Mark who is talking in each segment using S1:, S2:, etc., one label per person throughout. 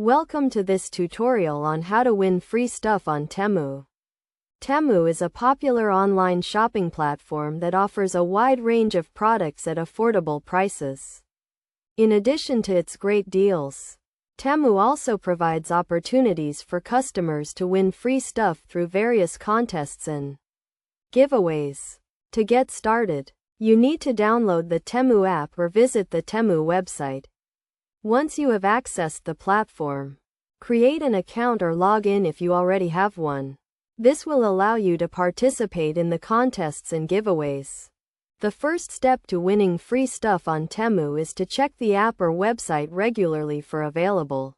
S1: Welcome to this tutorial on how to win free stuff on Temu. Temu is a popular online shopping platform that offers a wide range of products at affordable prices. In addition to its great deals, Temu also provides opportunities for customers to win free stuff through various contests and giveaways. To get started, you need to download the Temu app or visit the Temu website. Once you have accessed the platform, create an account or log in if you already have one. This will allow you to participate in the contests and giveaways. The first step to winning free stuff on Temu is to check the app or website regularly for available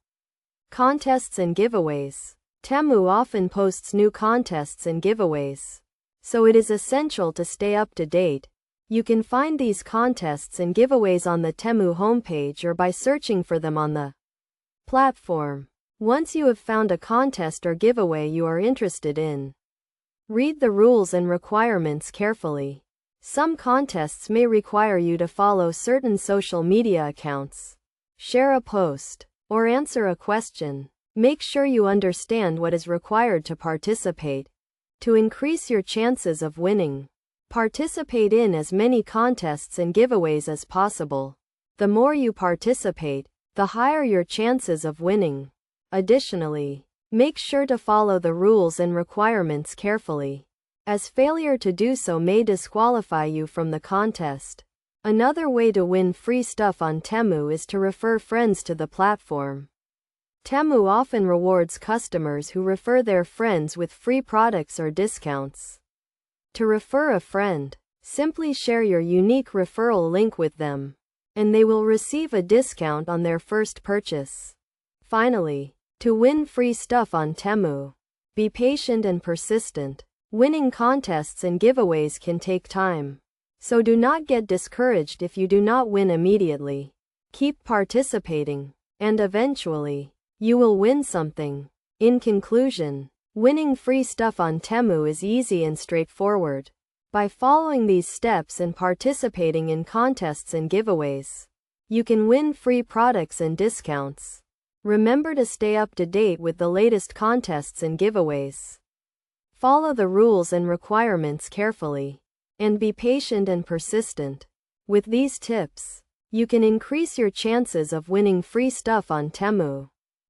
S1: contests and giveaways. Temu often posts new contests and giveaways, so it is essential to stay up to date. You can find these contests and giveaways on the Temu homepage or by searching for them on the platform. Once you have found a contest or giveaway you are interested in, read the rules and requirements carefully. Some contests may require you to follow certain social media accounts, share a post, or answer a question. Make sure you understand what is required to participate. To increase your chances of winning, participate in as many contests and giveaways as possible. The more you participate, the higher your chances of winning. Additionally, make sure to follow the rules and requirements carefully, as failure to do so may disqualify you from the contest. Another way to win free stuff on Temu is to refer friends to the platform. Temu often rewards customers who refer their friends with free products or discounts. To refer a friend, simply share your unique referral link with them, and they will receive a discount on their first purchase. Finally, to win free stuff on Temu, be patient and persistent. Winning contests and giveaways can take time, so do not get discouraged if you do not win immediately. Keep participating, and eventually, you will win something. In conclusion, winning free stuff on Temu is easy and straightforward. By following these steps and participating in contests and giveaways, you can win free products and discounts. Remember to stay up to date with the latest contests and giveaways. Follow the rules and requirements carefully, and be patient and persistent. With these tips, you can increase your chances of winning free stuff on Temu.